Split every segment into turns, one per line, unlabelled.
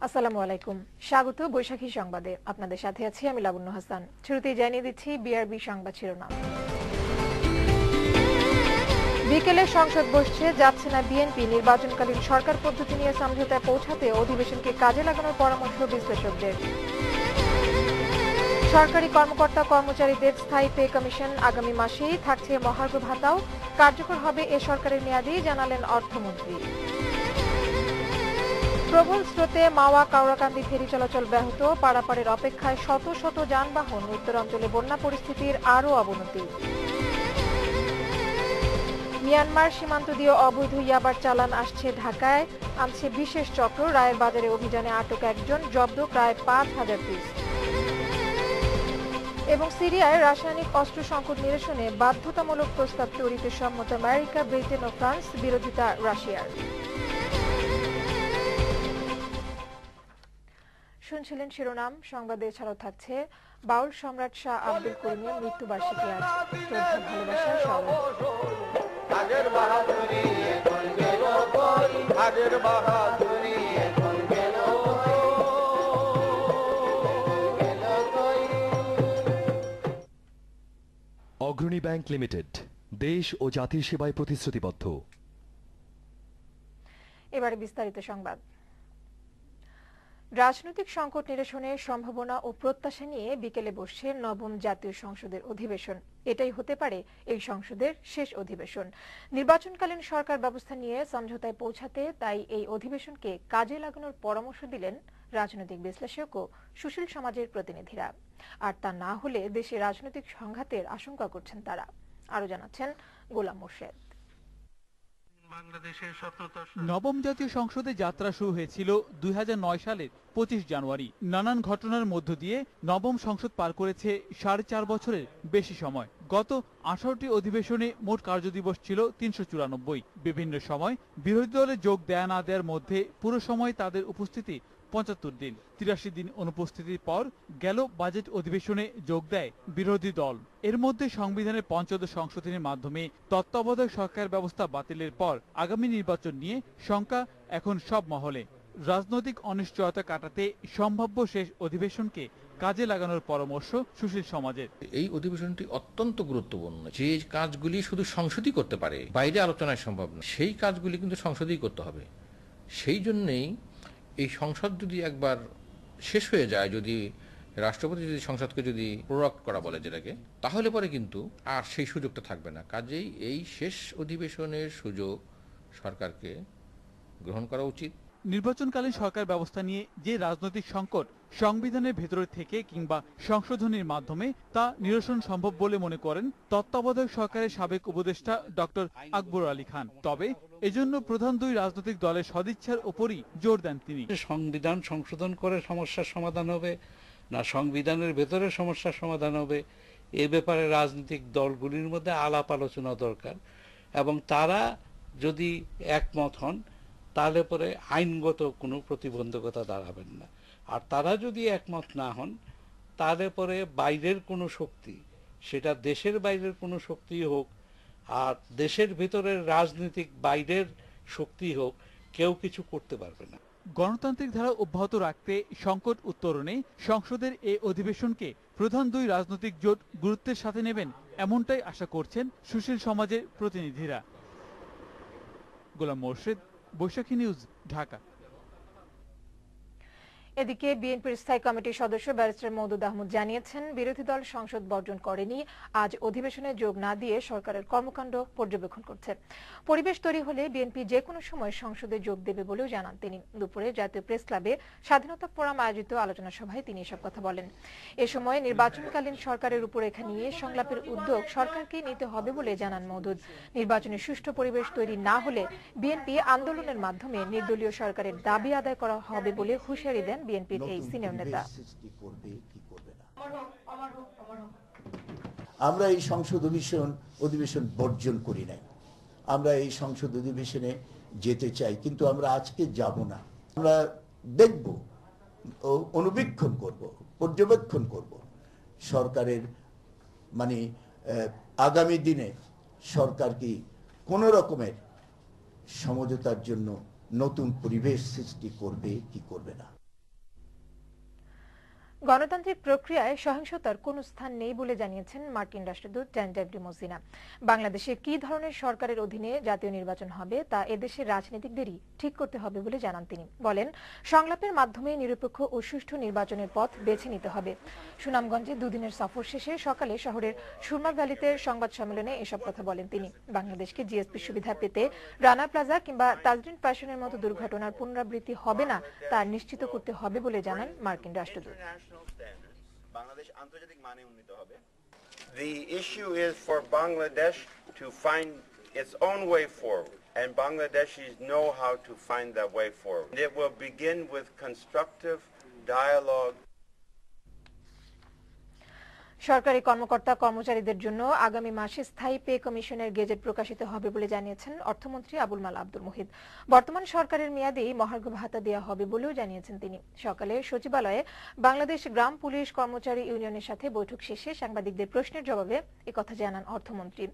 আসসালামু আলাইকুম, স্বাগত বৈশাখী সংবাদে। আপনাদের সাথে আছি আমি লাবণ্য হাসান। শুরুতেই জানিয়ে দিচ্ছি বিআরবি সংবাদ শিরোনাম। বিকেলে সংসদ বসছে, যাচ্ছে না বিএনপি। নির্বাচনকালীন সরকার পদ্ধতি নিয়ে সমঝোতায় পৌঁছাতে অধিবেশনকে কাজে লাগানোর পরামর্শ বিশ্লেষকদের। সরকারি কর্মকর্তা কর্মচারীদের স্থায়ী পে কমিশন আগামী মাসেই থাকছে। মহার্ঘ ভাতাও কার্যকর হবে এ সরকারের মেয়াদেই, জানালেন অর্থমন্ত্রী। প্রবল স্রোতে মাওয়া কাওড়াকান্দি ফেরি চলাচল ব্যাহত, পারাপারের অপেক্ষায় শত শত যানবাহন। উত্তরাঞ্চলে বন্যা পরিস্থিতির আরও অবনতি। মিয়ানমার সীমান্ত দিয়ে অবৈধ ইয়াবার চালান আসছে ঢাকায়, আনছে বিশেষ চক্র। রায়ের বাজারে অভিযানে আটক একজন, জব্দ প্রায় ৫,০০০ পিস। এবং সিরিয়ায় রাসায়নিক অস্ত্র সংকট নিরসনে বাধ্যতামূলক প্রস্তাব তৈরিতে সম্মত আমেরিকা, ব্রিটেন ও ফ্রান্স, বিরোধিতা রাশিয়ার। শুনছিলেন শিরোনাম। সংবাদে এছাড়াও থাকছে বাউল সম্রাট শাহ আব্দুল করিমের মৃত্যুবার্ষিকী আজ। শ্রদ্ধা ভালোবাসার স্মরণ।
অগ্রণী ব্যাংক লিমিটেড, দেশ ও জাতির সেবায় প্রতিশ্রুতিবদ্ধ।
এবারে বিস্তারিত সংবাদ। রাজনৈতিক সংকট নিরসনের সম্ভাবনা ও প্রত্যাশা নিয়ে বিকেলে বসছে নবম জাতীয় সংসদের অধিবেশন। এটাই হতে পারে এই সংসদের শেষ অধিবেশন। নির্বাচনকালীন সরকার ব্যবস্থা নিয়ে সমঝোতায় পৌঁছাতে তাই এই অধিবেশনকে কাজে লাগানোর পরামর্শ দিলেন রাজনৈতিক বিশ্লেষক ও সুশীল সমাজের প্রতিনিধিরা। আর তা না হলে দেশে রাজনৈতিক সংঘাতের আশঙ্কা করছেন তারা। আরো জানাচ্ছেন গোলাম মোর্শেদ।
নবম জাতীয় সংসদে যাত্রা শুরু হয়েছিল ২০০৯ সালের ২৫ জানুয়ারি। নানান ঘটনার মধ্য দিয়ে নবম সংসদ পার করেছে ৪.৫ বছরের বেশি সময়। গত ১৮টি অধিবেশনে মোট কার্যদিবস ছিল ৩৯৪। বিভিন্ন সময় বিরোধী দলে যোগ দেয়া না দেওয়ার মধ্যে পুরো সময় তাদের উপস্থিতি ৭৫ দিন। ৮৩ দিন অনুপস্থিতির পর গেল বাজেট অধিবেশনে যোগ দেয় বিরোধী দল। এর মধ্যে সংবিধানের পঞ্চদশ সংশোধনের মাধ্যমে তত্ত্বাবধায়ক সরকার ব্যবস্থা বাতিলের পর আগামী নির্বাচন নিয়ে শঙ্কা এখন সব মহলে। রাজনৈতিক অনিশ্চয়তা কাটাতে সম্ভাব্য শেষ অধিবেশনকে কাজে লাগানোর পরামর্শ সুশীল সমাজের।
এই অধিবেশনটি অত্যন্ত গুরুত্বপূর্ণ। যে কাজগুলি শুধু সংসদই করতে পারে, বাইরে আলোচনায় সম্ভব না, সেই কাজগুলি কিন্তু সংসদেই করতে হবে। সেই জন্যেই এই সংসদ যদি একবার শেষ হয়ে যায়, যদি রাষ্ট্রপতি যদি সংসদকে যদি প্রোরগ করা বলে যেটাকে, তাহলে পরে কিন্তু আর সেই সুযোগটা থাকবে না। কাজেই এই শেষ অধিবেশনের সুযোগ সরকারকে গ্রহণ করা উচিত।
নির্বাচনকালীন সরকার ব্যবস্থা নিয়ে যে রাজনৈতিক সংকট সংবিধানের ভেতর থেকে কিংবা সংশোধনীর মাধ্যমে তা নিরসন সম্ভব বলে মনে করেন তত্ত্বাবধায়ক সরকারের সাবেক উপদেষ্টা ডক্টর আকবর আলী খান। তবে এজন্য প্রধান দুই রাজনৈতিক দলের সদিচ্ছার উপরই জোর দেন তিনি।
সংবিধান সংশোধন করে সমস্যার সমাধান হবে না সংবিধানের ভেতরে সমস্যার সমাধান হবে, এ ব্যাপারে রাজনৈতিক দলগুলির মধ্যে আলাপ আলোচনা দরকার। এবং তারা যদি একমত হন তাহলে পরে আইনগত কোনো প্রতিবন্ধকতা দাঁড়াবেন না। আর তারা যদি একমত না হন তাহলে পরে বাইরের কোনো শক্তি, সেটা দেশের বাইরের কোনো শক্তি হোক আর দেশের ভিতরের রাজনৈতিক বাইরের শক্তি হোক, কেউ কিছু করতে পারবে না।
গণতান্ত্রিক ধারা অব্যাহত রাখতে সংকট উত্তরণে সংসদের এই অধিবেশনকে প্রধান দুই রাজনৈতিক জোট গুরুত্বের সাথে নেবেন, এমনটাই আশা করছেন সুশীল সমাজের প্রতিনিধিরা। গোলাম মোর্শেদ, বৈশাখী নিউজ, ঢাকা।
এদিকে বিএনপির স্থায়ী কমিটির সদস্য ব্যারিস্টার মওদুদ আহমদ জানিয়েছেন, বিরোধী দল সংসদ বর্জন করেনি, আজ অধিবেশনে যোগ না দিয়ে সরকারের কর্মকাণ্ড পর্যবেক্ষণ করছে। পরিবেশ তৈরি হলে বিএনপি যে কোনো সময় সংসদে যোগ দেবে বলেও জানান তিনি। দুপুরে জাতীয় প্রেস ক্লাবে স্বাধীনতা ফোরাম আয়োজিত আলোচনা সভায় তিনি এসব কথা বলেন। এ সময় নির্বাচনকালীন সরকারের রূপরেখা নিয়ে সংলাপের উদ্যোগ সরকারকেই নিতে হবে বলে জানান মওদুদ। নির্বাচনে সুষ্ঠু পরিবেশ তৈরি না হলে বিএনপি আন্দোলনের মাধ্যমে নির্দলীয় সরকারের দাবি আদায় করা হবে বলে হুঁশিয়ারি দেন বিএনপির এই সিনিয়র নেতা।
আমরা এই সংসদ অধিবেশন বর্জন করি নাই, আমরা এই সংসদ অধিবেশনে যেতে চাই, কিন্তু আমরা আজকে যাব না। আমরা দেখব, অনুবীক্ষণ করব, পর্যবেক্ষণ করব সরকারের আগামী দিনে সরকার কি কোন রকমের সমঝোতার জন্য নতুন পরিবেশ সৃষ্টি করবে কি করবে না।
গণতান্ত্রিক প্রক্রিয়ায় সহিংসতার কোনো স্থান নেই বলে জানিয়েছেন মার্কিন রাষ্ট্রদূত জ্যান ডেভরি মোজিনা। বাংলাদেশে কি ধরনের সরকারের অধীনে জাতীয় নির্বাচন হবে তা এদেশের রাজনীতিকদেরই ঠিক করতে হবে বলে জানান তিনি। বলেন, সংলাপের মাধ্যমে নিরপেক্ষ ও সুষ্ঠু নির্বাচনের পথ বেছে নিতে হবে। সুনামগঞ্জে দুদিনের সফর শেষে সকালে শহরের সুরমা ভ্যালিতে সংবাদ সম্মেলনে এসব কথা বলেন তিনি। বাংলাদেশকে জিএসপি সুবিধা পেতে রানা প্লাজা কিংবা তাজরিন ফ্যাশনের মতো দুর্ঘটনার পুনরাবৃত্তি হবে না তা নিশ্চিত করতে হবে বলে জানান মার্কিন রাষ্ট্রদূত।
The issue is for Bangladesh to find its own way forward, and Bangladeshis know how to find that way forward. It will begin with constructive dialogue.
সরকারি কর্মকর্তা কর্মচারীদের জন্য আগামী মাসে স্থায়ী পে কমিশনের গেজেট প্রকাশিত হবে বলে জানিয়েছেন অর্থমন্ত্রী আবুল মাল আব্দুল মুহিত। বর্তমান সরকারের মেয়াদেই মহার্ঘ ভাতা দেওয়া হবে বলেও জানিয়েছেন তিনি। সকালে সচিবালয়ে বাংলাদেশ গ্রাম পুলিশ কর্মচারী ইউনিয়নের সাথে বৈঠক শেষে সাংবাদিকদের প্রশ্নের জবাবে একথা জানান অর্থমন্ত্রী।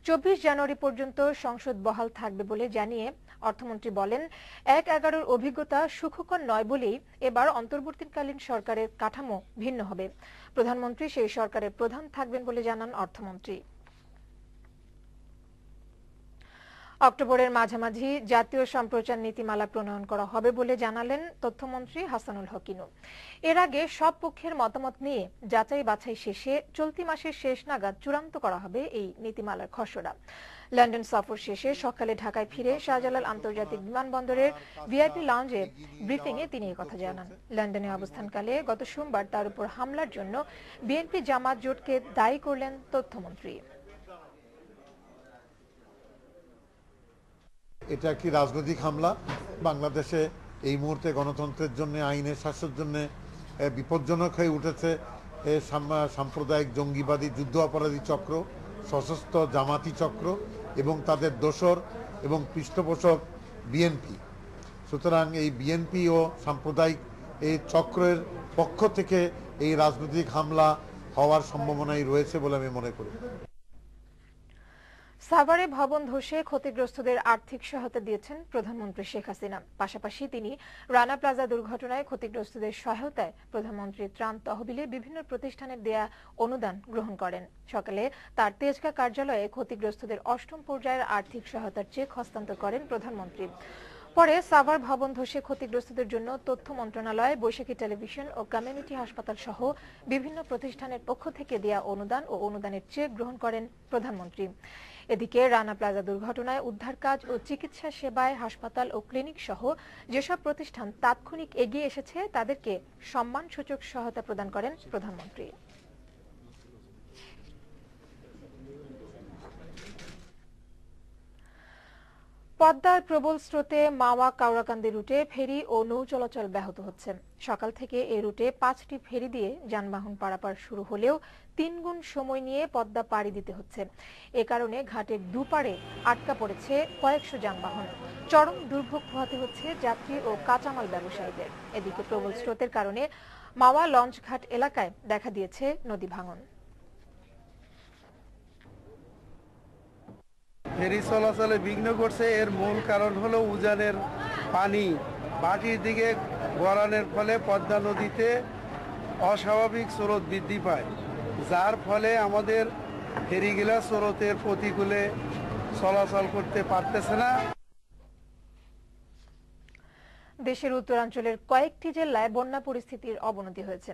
24 জানুয়ারি পর্যন্ত সংসদ বহাল থাকবে বলে জানিয়ে অর্থমন্ত্রী বলেন, 1/11-র অভিজ্ঞতা সুখকর নয় বলেই এবার অন্তর্বর্তীকালীন সরকারের কাঠামো ভিন্ন হবে। প্রধানমন্ত্রী সেই সরকারের প্রধান থাকবেন বলে জানান অর্থমন্ত্রী। অক্টোবরের মাঝামাঝি জাতীয় সম্প্রচার নীতিমালা প্রণয়ন করা হবে বলে জানালেন তথ্যমন্ত্রী হাসানুল হক ইনু। এর আগে সব পক্ষের মতামত নিয়ে যাচাই বাছাই শেষে চলতি মাসের শেষ নাগাদ চূড়ান্ত করা হবে এই নীতিমালার খসড়া। লন্ডন সফর শেষে সকালে ঢাকায় ফিরে শাহজালাল আন্তর্জাতিক বিমানবন্দরের ভিআইপি লাউঞ্জে ব্রিফিং এ তিনি কথা জানান। লন্ডনে অবস্থানকালে গত সোমবার তার উপর হামলার জন্য বিএনপি জামাত জোটকে দায়ী করলেন তথ্যমন্ত্রী।
এটা একটি রাজনৈতিক হামলা। বাংলাদেশে এই মুহূর্তে গণতন্ত্রের জন্য, আইনের শাসনের জন্য বিপজ্জনক হয়ে উঠেছে সাম্প্রদায়িক জঙ্গিবাদী যুদ্ধ অপরাধী চক্র, সশস্ত্র জামাতি চক্র এবং তাদের দোসর এবং পৃষ্ঠপোষক বিএনপি। সুতরাং এই বিএনপি ও সাম্প্রদায়িক এই চক্রের পক্ষ থেকে এই রাজনৈতিক হামলা হওয়ার সম্ভাবনাই রয়েছে বলে আমি মনে করি।
সাভারে ভবন ধসে ক্ষতিগ্রস্তদের আর্থিক সহায়তা দিয়েছেন প্রধানমন্ত্রী শেখ হাসিনা। পাশাপাশি তিনি রানা প্লাজা দুর্ঘটনায় ক্ষতিগ্রস্তদের সহায়তায় প্রধানমন্ত্রীর ত্রাণ তহবিলে বিভিন্ন প্রতিষ্ঠানের দেয়া অনুদান গ্রহণ করেন। সকালে তার তেজগাঁ কার্যালয়ে ক্ষতিগ্রস্তদের 8ম পর্যায়ের আর্থিক সহায়তার চেক হস্তান্তর করেন প্রধানমন্ত্রী। পরে সাভার ভবন ধসে ক্ষতিগ্রস্তদের জন্য তথ্য মন্ত্রণালয়, বৈশাখী টেলিভিশন ও কমিউনিটি হাসপাতাল সহ বিভিন্ন প্রতিষ্ঠানের পক্ষ থেকে দেয়া অনুদান ও অনুদানের চেক গ্রহণ করেন প্রধানমন্ত্রী। এদিকে রানা প্লাজা দুর্ঘটনায় উদ্ধার কাজ ও চিকিৎসা সেবায় হাসপাতাল ও ক্লিনিক সহ যেসব প্রতিষ্ঠান তাৎক্ষণিক এগিয়ে এসেছে তাদেরকে সম্মানসূচক সহায়তা প্রদান করেন প্রধানমন্ত্রী। পদ্মার প্রবল স্রোতে মাওয়া কাউরাকান্দি রুটে ফেরি ও নৌ চলাচল ব্যাহত হচ্ছে। সকাল থেকে এই রুটে 5টি ফেরি দিয়ে যানবাহন পারাপার শুরু হলেও 3 গুণ সময় নিয়ে পদ্মা পাড়ি দিতে হচ্ছে। এ কারণে ঘাটের দুপারে আটকা পড়েছে কয়েকশো যানবাহন। চরম দুর্ভোগ পোহাতে হচ্ছে যাত্রী ও কাঁচামাল ব্যবসায়ীদের। এদিকে প্রবল স্রোতের কারণে মাওয়া লঞ্চ ঘাট এলাকায় দেখা দিয়েছে নদী ভাঙন।
ফেরি চলাচলে বিঘ্ন করছে। এর মূল কারণ হলো উজানের পানি ভাটির দিকে গড়ানোর ফলে পদ্মা নদীতে অস্বাভাবিক স্রোত বৃদ্ধি পায়, যার ফলে আমাদের ফেরিগুলা স্রোতের প্রতিকূলে চলাচল করতে পারতেছে না।
দেশের উত্তরাঞ্চলের কয়েকটি জেলায় বন্যা পরিস্থিতির অবনতি হয়েছে।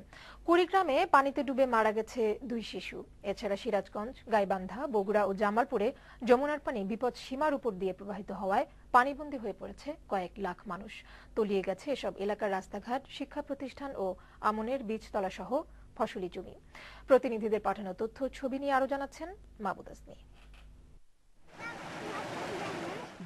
কুড়িগ্রামে পানিতে ডুবে মারা গেছে 2 শিশু। এছাড়া সিরাজগঞ্জ, গাইবান্ধা, বগুড়া ও জামালপুরে যমুনার পানি বিপদ সীমার উপর দিয়ে প্রবাহিত হওয়ায় পানিবন্দী হয়ে পড়েছে কয়েক লাখ মানুষ। তলিয়ে গেছে এসব এলাকার রাস্তাঘাট, শিক্ষা প্রতিষ্ঠান ও আমনের বীজতলা সহ ফসলি জমি। প্রতিনিধিদের পাঠানো তথ্য ছবি নিয়ে আরো জানাচ্ছেন মাহবুব আসনি।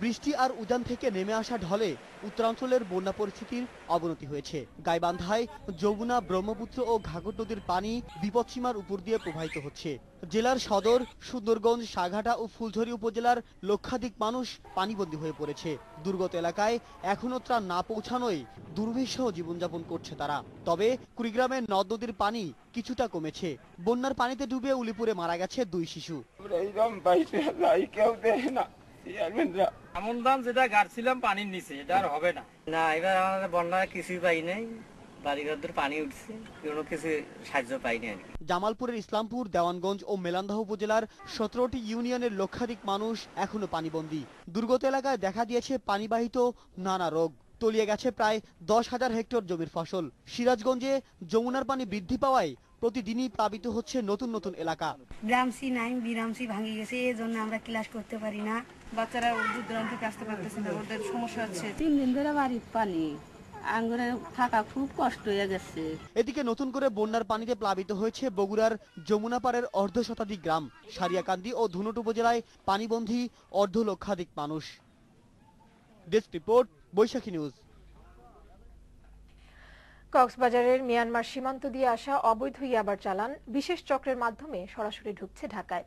বৃষ্টি আর উজান থেকে নেমে আসা ঢলে উত্তরাঞ্চলের বন্যা পরিস্থিতির অবনতি হয়েছে। গাইবান্ধায় যমুনা, ব্রহ্মপুত্র ও ঘাঘর নদীর পানি বিপদসীমার উপর দিয়ে প্রবাহিত হচ্ছে। জেলার সদর, সুন্দরগঞ্জ, সাঘাটা ও ফুলঝুরি উপজেলার লক্ষাধিক মানুষ পানিবন্দী হয়ে পড়েছে। দুর্গত এলাকায় এখনো ত্রাণ না পৌঁছানোয় দুর্বিষহ জীবনযাপন করছে তারা। তবে কুড়িগ্রামের নদ নদীর পানি কিছুটা কমেছে। বন্যার পানিতে ডুবে উলিপুরে মারা গেছে 2 শিশু।
এমন ধান যেটা গাড়ছিলাম পানির নিচে, এটা আর হবে না। না, এবার আমাদের বন্যায় কিছুই পাই নাই,
বাড়িঘর পানি উঠছে, কোনো কিছু সাহায্য পাইনি আর কি।
জামালপুরের ইসলামপুর, দেওয়ানগঞ্জ ও মেলান্দাহ উপজেলার 17টি ইউনিয়নের লক্ষাধিক মানুষ এখনো পানিবন্দী। দুর্গত এলাকায় দেখা দিয়েছে পানিবাহিত নানা রোগ। তলিয়ে গেছে প্রায় 10,000 হেক্টর জমির ফসল। সিরাজগঞ্জে যমুনার পানি বৃদ্ধি পাওয়ায় প্রতিদিনই প্লাবিত হচ্ছে নতুন নতুন এলাকা।
গ্রামসি নাই, বিরামসি ভাঙে গেছে, এই জন্য আমরা ক্লাস করতে পারি না। বাচ্চারা দূর দূরান্ত থেকে আসতে পারতেছে না, ওদের সমস্যা হচ্ছে।
3 দিন ধরে বাড়ির পানি, আঙ্গুরে থাকা খুব কষ্ট হয়ে গেছে।
এদিকে নতুন করে বন্যার পানিতে প্লাবিত হয়েছে বগুড়ার যমুনা পাড়ের অর্ধশতাধিক গ্রাম। সারিয়াকান্দি ও ধুনট উপজেলায় পানিবন্দী অর্ধলক্ষাধিক মানুষ। ডেস্ক রিপোর্ট, বৈশাখী নিউজ।
কক্সবাজারের মিয়ানমার সীমান্ত দিয়ে আসা অবৈধ ইয়াবার চালান বিশেষ চক্রের মাধ্যমে সরাসরি ঢুকছে ঢাকায়।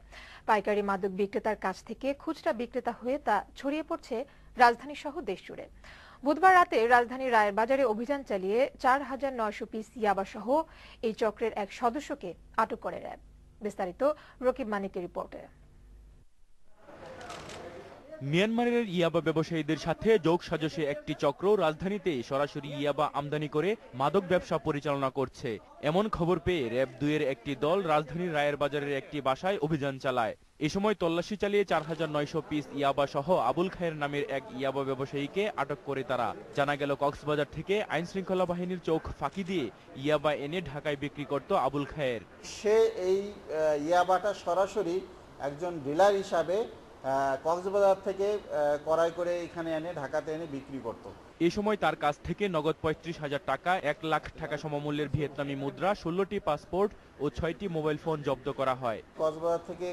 পাইকারি মাদক বিক্রেতার কাছ থেকে খুচরা বিক্রেতা হয়ে তা ছড়িয়ে পড়ছে রাজধানী সহ দেশ জুড়ে। বুধবার রাতে রাজধানীর রায়ের বাজারে অভিযান চালিয়ে 4,900 পিস ইয়াবা সহ এই চক্রের এক সদস্যকে আটক করে র্যাব। বিস্তারিত রকিব মানিকের রিপোর্টে।
মিয়ানমারের ইয়াবা ব্যবসায়ীদের সাথে যোগ সাজসে একটি চক্র রাজধানীতে সরাসরি ইয়াবা আমদানি করে মাদক ব্যবসা পরিচালনা করছে। এমন খবর পেয়ে র্যাব 2-এর একটি দল রাজধানীর রায়ের বাজারের একটি বাসায় অভিযান চালায়। এ সময় তল্লাশি চালিয়ে 4,900 পিস ইয়াবা সহ আবুল খায়ের নামের এক ইয়াবা ব্যবসায়ীকে আটক করে তারা। জানা গেল, কক্সবাজার থেকে আইন শৃঙ্খলা বাহিনীর চোখ ফাঁকি দিয়ে ইয়াবা এনে ঢাকায় বিক্রি করত আবুল খায়ের।
সে এই ইয়াবাটা সরাসরি একজন ডিলার হিসাবে কক্সবাজার থেকে ক্রয় করে এখানে এনে ঢাকাতে এনে বিক্রি করত।
এ সময় তার কাছ থেকে নগদ 35,000 টাকা, 1 লাখ টাকা সমমূল্যের ভিয়েতনামি মুদ্রা, 16টি পাসপোর্ট ও 6টি মোবাইল ফোন জব্দ করা হয়।
কক্সবাজার থেকে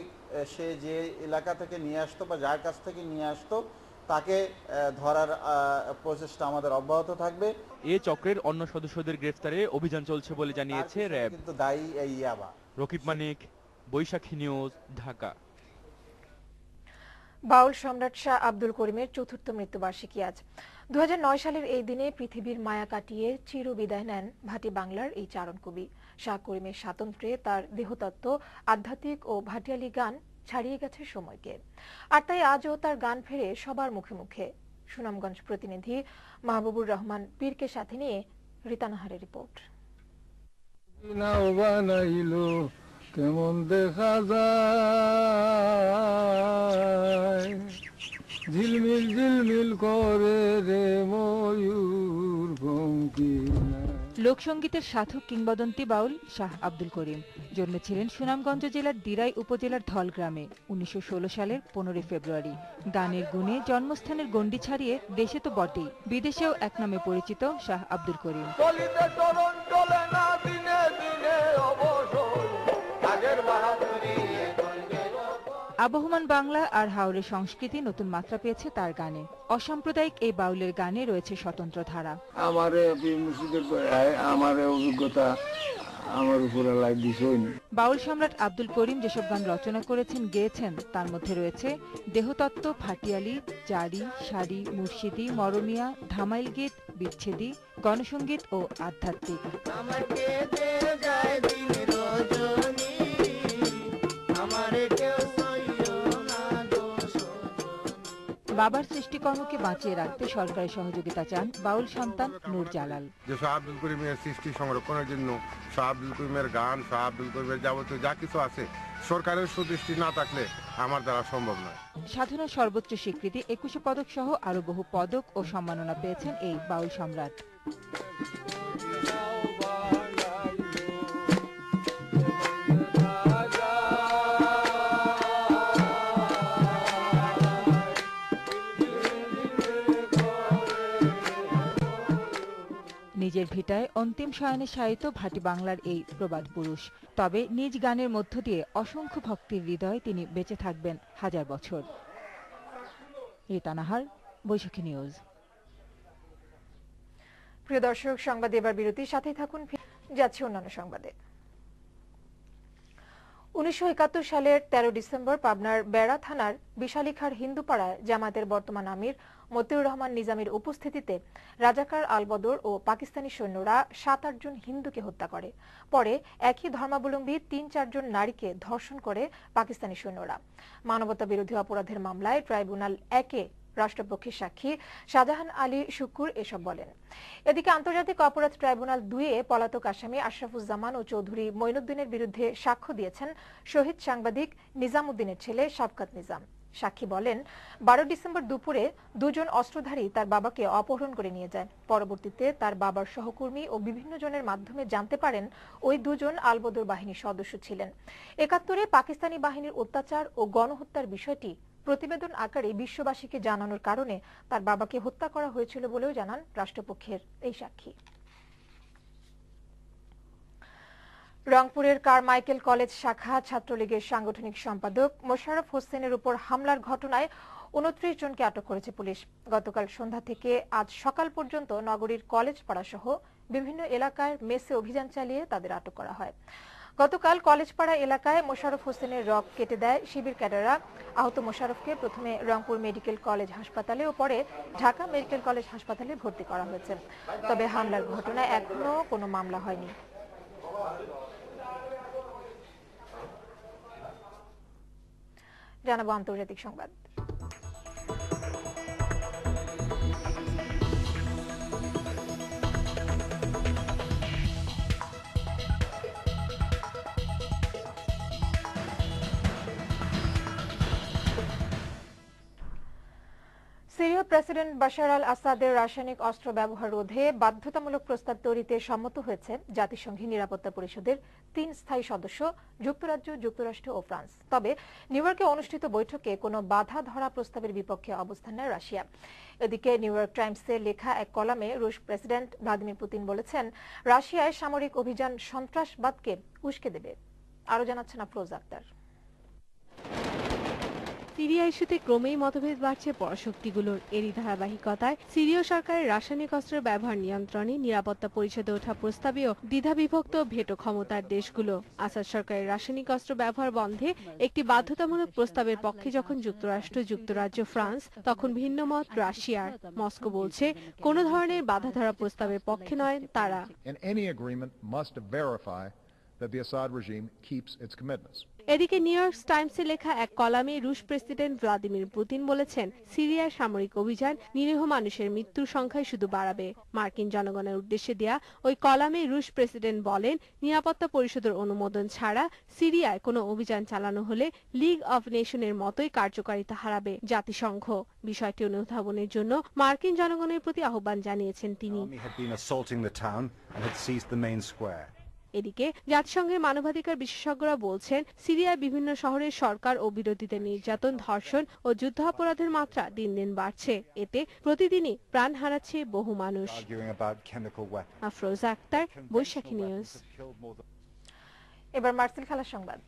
সে যে এলাকা থেকে নিয়ে আসতো বা যার কাছ থেকে নিয়ে আসতো তাকে ধরার প্রচেষ্টা আমাদের অব্যাহত থাকবে।
এ চক্রের অন্য সদস্যদের গ্রেফতারে অভিযান চলছে বলে জানিয়েছে র্যাব।
কিন্তু দায়ী এই ইয়াবা।
রকিব মানিক, বৈশাখী নিউজ, ঢাকা।
বাউল সম্রাট শাহ আব্দুল করিমের 4র্থ মৃত্যুবার্ষিকী আজ। 2009 সালের এই দিনে পৃথিবীর মায়া কাটিয়ে চিরবিদায় নেন ভাটি বাংলার এই চারণ কবি। শাহ করিমের স্বাতন্ত্র্যে তার দেহতত্ত্ব, আধ্যাত্মিক ও ভাটিয়ালি গান ছাড়িয়ে গেছে সময়কে। আর তাই আজও তার গান ফেরে সবার মুখে মুখে। সুনামগঞ্জ প্রতিনিধি মাহবুবুর রহমান পীরকে সাথে নিয়ে রিতানাহারের রিপোর্ট।
কেমন দেখা যায়, ঝিলমিল ঝিলমিল করে রে ময়ূর পঙ্খী।
লোকসঙ্গীতের সাধক কিংবদন্তি বাউল শাহ আব্দুল করিম জন্মেছিলেন সুনামগঞ্জ জেলার দিরাই উপজেলার ধল গ্রামে 1916 সালের 15 ফেব্রুয়ারি। গানের গুণে জন্মস্থানের গণ্ডি ছাড়িয়ে দেশে তো বটেই, বিদেশেও এক নামে পরিচিত শাহ আব্দুল করিম। আবহমান বাংলা আর হাওরের সংস্কৃতি নতুন মাত্রা পেয়েছে তার গানে। অসাম্প্রদায়িক এই বাউলের গানে রয়েছে স্বতন্ত্র ধারা।
আমার অভিজ্ঞতা আমার উপরে লাইট দিছই।
বাউল সম্রাট আব্দুল করিম যেসব গান রচনা করেছেন, গেয়েছেন, তার মধ্যে রয়েছে দেহতত্ত্ব, ভাটিয়ালি, জারি, শাড়ি, মুর্শিদি, মরমিয়া, ধামাইল গীত, বিচ্ছেদী, গণসঙ্গীত ও আধ্যাত্মিক। বাবার সৃষ্টিকর্মকে বাঁচিয়ে রাখতে সরকারি সহযোগিতা চান বাউল সন্তান নূর জালাল।
যে শাহ আব্দুল করিমের সৃষ্টি সংরক্ষণের জন্য শাহ আব্দুল করিমের গান, শাহ আব্দুল করিমের যাবতীয় যা কিছু আছে, সরকারের সুদৃষ্টি না থাকলে আমার দ্বারা সম্ভব নয়।
সাধনার সর্বোচ্চ স্বীকৃতি 21 পদক সহ আরো বহু পদক ও সম্মাননা পেয়েছেন এই বাউল সম্রাট। নিজের ভিটায় অন্তিম শয়নে শায়িত ভাটি বাংলার এই প্রবাদ পুরুষ। তবে নিজ গানের মধ্য দিয়ে অসংখ্য ভক্তির হৃদয়ে তিনি বেঁচে থাকবেন হাজার বছর। রিতানাহার, বৈশাখী নিউজ।
প্রিয় দর্শক, সংবাদ এবার বিরতির সাথেই থাকুন, যাচ্ছে অন্যান্য সংবাদে। 1971 সালের 13 ডিসেম্বর পাবনার বেড়া থানার বিশালিখার হিন্দুপাড়ায় জামাতের বর্তমান আমির মতিউর রহমান নিজামীর উপস্থিতিতে রাজাকার আলবদর ও পাকিস্তানি সৈন্যরা 7-8 জন হিন্দুকে হত্যা করে। পরে একই ধর্মাবলম্বী 3-4 জন নারীকে ধর্ষণ করে পাকিস্তানি সৈন্যরা। মানবতা বিরোধী অপরাধের মামলায় ট্রাইব্যুনাল 1-এ রাষ্ট্রপক্ষের সাক্ষী শাহজাহান আলী শুকুর এসব বলেন। এদিকে আন্তর্জাতিক অপরাধ ট্রাইব্যুনাল 2-এ পলাতক আসামি আশরাফুজ্জামান ও চৌধুরী মঈনুদ্দিনের বিরুদ্ধে সাক্ষ্য দিয়েছেন শহীদ সাংবাদিক নিজামুদ্দিনের ছেলে শাফকাত নিজাম। সাক্ষী বলেন, 12 ডিসেম্বর দুপুরে দুজন অস্ত্রধারী তার বাবাকে অপহরণ করে নিয়ে যায়। পরবর্তীতে তার বাবার সহকর্মী ও বিভিন্ন জনের মাধ্যমে জানতে পারেন ওই দুজন আলবদর বাহিনীর সদস্য ছিলেন। 71-এ পাকিস্তানি বাহিনীর অত্যাচার ও গণহত্যার বিষয়টি প্রতিবেদন আকারে বিশ্ববাসীকে জানানোর কারণে তার বাবাকে হত্যা করা হয়েছিল বলেও জানান রাষ্ট্রপক্ষের এই সাক্ষী। রংপুরের কারমাইকেল কলেজ শাখা ছাত্রলীগের সাংগঠনিক সম্পাদক মোশাররফ হোসেনের উপর হামলার ঘটনায় 29 জনকে আটক করেছে পুলিশ। গতকাল সন্ধ্যা থেকে আজ সকাল পর্যন্ত নগরীর কলেজ পাড়া সহ বিভিন্ন এলাকায় মেসে অভিযান চালিয়ে তাদের আটক করা হয়। গতকাল কলেজপাড়া এলাকায় মোশাররফ হোসেনের রগ কেটে দেয় শিবির ক্যাডাররা। আহত মোশাররফকে প্রথমে রংপুর মেডিকেল কলেজ হাসপাতালে ও পরে ঢাকা মেডিকেল কলেজ হাসপাতালে ভর্তি করা হয়েছে। তবে হামলার ঘটনায় এখনো কোনো মামলা হয়নি। জানাবো আন্তর্জাতিক সংবাদ। সিরিয়া প্রেসিডেন্ট বাশার আল আসাদের রাসায়নিক অস্ত্র ব্যবহার রোধে বাধ্যতামূলক প্রস্তাব তৈরিতে সম্মত হয়েছে জাতিসংঘের নিরাপত্তা পরিষদের 3 স্থায়ী সদস্য যুক্তরাজ্য, যুক্তরাষ্ট্র ও ফ্রান্স। তবে নিউ ইয়র্কে অনুষ্ঠিত বৈঠকে কোনো বাধা ধরা প্রস্তাবের বিপক্ষে অবস্থান নেয় রাশিয়া। এদিকে নিউ ইয়র্ক টাইমসে লেখা এক কলামে রুশ প্রেসিডেন্ট ভ্লাদিমির পুতিন বলেছেন, রাশিয়ায় সামরিক অভিযান সন্ত্রাসবাদকে উস্কে দেবে। আরো জানাচ্ছেন আফরোজ আক্তার।
সিরিয়া ইস্যুতে ক্রমেই মতভেদ বাড়ছে পরাশক্তিগুলোর। এরই ধারাবাহিকতায় সিরীয় সরকারের রাসায়নিক অস্ত্রের ব্যবহার নিয়ন্ত্রণে নিরাপত্তা পরিষদে ওঠা প্রস্তাবেও দ্বিধাবিভক্ত ভেটো ক্ষমতার দেশগুলো। আসাদ সরকারের রাসায়নিক অস্ত্র ব্যবহার বন্ধে একটি বাধ্যতামূলক প্রস্তাবের পক্ষে যখন যুক্তরাষ্ট্র, যুক্তরাজ্য, ফ্রান্স, তখন ভিন্ন মত রাশিয়ার। মস্কো বলছে কোনো ধরনের বাধা ধরা প্রস্তাবের পক্ষে নয় তারা। এদিকে নিউ ইয়র্ক টাইমসে লেখা এক কলামে রুশ প্রেসিডেন্ট ভ্লাদিমির পুতিন বলেছেন, সিরিয়ার সামরিক অভিযান নিরীহ মানুষের মৃত্যুর সংখ্যাই শুধু বাড়াবে। মার্কিন জনগণের উদ্দেশ্যে দেয়া ওই কলামে রুশ প্রেসিডেন্ট বলেন, নিরাপত্তা পরিষদের অনুমোদন ছাড়া সিরিয়ায় কোনো অভিযান চালানো হলে লিগ অব নেশনের মতোই কার্যকারিতা হারাবে জাতিসংঘ। বিষয়টি অনুধাবনের জন্য মার্কিন জনগণের প্রতি আহ্বান জানিয়েছেন তিনি। এদিকে জাতিসংঘের মানবাধিকার বিশেষজ্ঞরা বলছেন, সিরিয়ার বিভিন্ন শহরের সরকার ও বিরোধীদের নির্যাতন, ধর্ষণ ও যুদ্ধাপরাধের মাত্রা দিন দিন বাড়ছে। এতে প্রতিদিনই প্রাণ হারাচ্ছে বহু মানুষ। আফরোজ আক্তার, বৈশাখী নিউজ।
এবার মার্সেল খেলার সংবাদ।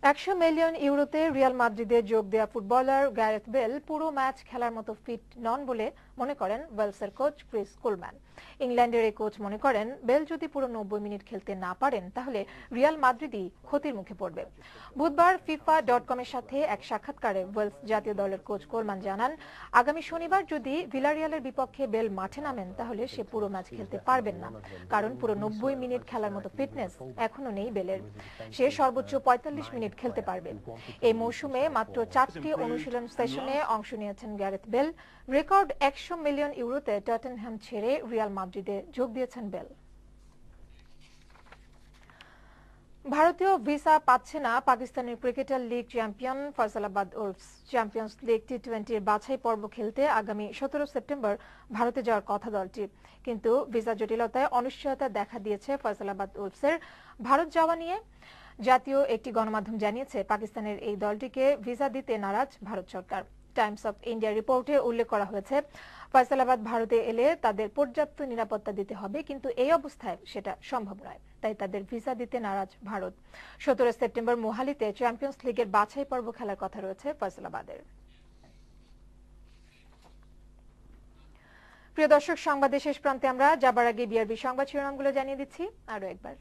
€100 মিলিয়ন রিয়াল মাদ্রিদে যোগ দেয়া ফুটবলার গ্যারেথ বেল পুরো ম্যাচ খেলার মতো ফিট নন বলে মনে করেন ওয়েলসের কোচ ক্রিস কোলম্যান। ইংল্যান্ডের এই কোচ মনে করেন, বেল যদি পুরো 90 মিনিট খেলতে না পারেন তাহলে রিয়াল মাদ্রিদই ক্ষতির মুখে পড়বে। বুধবার FIFA.com-এর সাথে এক সাক্ষাৎকারে ওয়েলস জাতীয় দলের কোচ কোলম্যান জানান, আগামী শনিবার যদি ভিলারিয়ালের বিপক্ষে বেল মাঠে নামেন তাহলে সে পুরো ম্যাচ খেলতে পারবেন না, কারণ পুরো 90 মিনিট খেলার মতো ফিটনেস এখনো নেই বেলের। সে সর্বোচ্চ 45 মিনিট খেলতে পারবে। এই মৌসুমে মাত্র 4টি অনুশীলন সেশনে অংশ নিয়েছেন Gareth Bale. Record €100 million Tottenham ছেড়ে রিয়াল মাদ্রিদে যোগ দিয়েছেন বেল। ভারতীয় ভিসা পাচ্ছে না পাকিস্তানের cricketer league champion Faisalabad Wolves. Champions league টি20-র বাছাই পর্ব খেলতে আগামী 17 সেপ্টেম্বর ভারতে যাওয়ার কথা দলটির, কিন্তু ভিসা জটিলতায় অনিশ্চয়তা দেখা দিয়েছে ফয়সালাবাদ উলফসের। ভারত যাওয়া নিয়ে জাতীয় একটি গণমাধ্যম জানিয়েছে, পাকিস্তানের এই দলটিকে ভিসা দিতে নারাজ ভারত সরকার। টাইমস অফ ইন্ডিয়া রিপোর্টে উল্লেখ করা হয়েছে, ফয়সালাবাদ ভারতে এলে তাদের পর্যাপ্ত নিরাপত্তা দিতে হবে, কিন্তু এই অবস্থায় সেটা সম্ভব নয়, তাই তাদের ভিসা দিতে নারাজ ভারত। 17 সেপ্টেম্বর মোহালিতে চ্যাম্পিয়ন্স লিগের বাছাই পর্ব খেলার কথা রয়েছে ফয়সালাবাদের। প্রিয় দর্শক, সংবাদের শেষ প্রান্তে আমরা যাবার আগে বিআরবি সংবাদ শিরোনামগুলো জানিয়ে দিচ্ছি আরো একবার।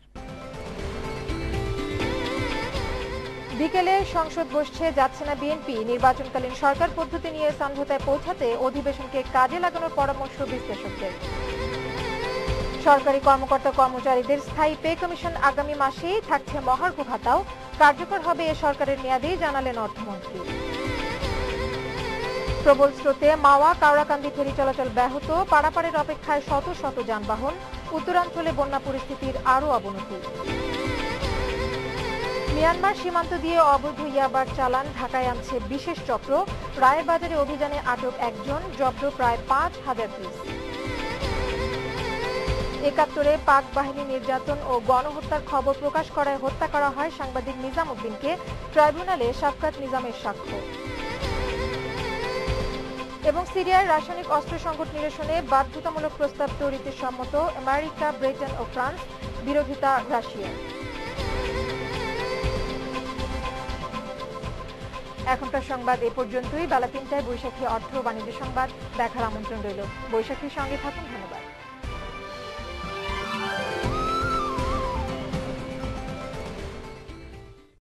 বিকেলে সংসদ বসছে, যাচ্ছে না বিএনপি। নির্বাচনকালীন সরকার পদ্ধতি নিয়ে সমঝোতায় পৌঁছাতে অধিবেশনকে কাজে লাগানোর পরামর্শ বিশ্লেষকদের। সরকারি কর্মকর্তা কর্মচারীদের স্থায়ী পে কমিশন আগামী মাসেই থাকছে মহার্ঘ ভাতাও কার্যকর হবে এ সরকারের মেয়াদেই, জানালেন অর্থমন্ত্রী। প্রবল স্রোতে মাওয়া কাওড়াকান্দি ফেরি চলাচল ব্যাহত, পারাপারের অপেক্ষায় শত শত যানবাহন। উত্তরাঞ্চলে বন্যা পরিস্থিতির আরও অবনতি। মিয়ানমার সীমান্ত দিয়ে অবৈধ ইয়াবার চালান ঢাকায় আনছে বিশেষ চক্র। রায়ের বাজারে অভিযানে আটক একজন, জব্দ প্রায় ৫,০০০ পিস। ৭১-এ পাক বাহিনী নির্যাতন ও গণহত্যার খবর প্রকাশ করায় হত্যা করা হয় সাংবাদিক নিজাম উদ্দিনকে। ট্রাইব্যুনালে শাফকাত নিজামের সাক্ষ্য। এবং সিরিয়ায় রাসায়নিক অস্ত্র সংকট নিরসনে বাধ্যতামূলক প্রস্তাব তৈরিতে সম্মত আমেরিকা, ব্রিটেন ও ফ্রান্স, বিরোধিতা রাশিয়ার। এখনকার সংবাদ এ পর্যন্তই। বেলা ৩টায় বৈশাখী অর্থ ও বাণিজ্য সংবাদ দেখার আমন্ত্রণ রইল। বৈশাখীর সঙ্গে থাকুন। ধন্যবাদ।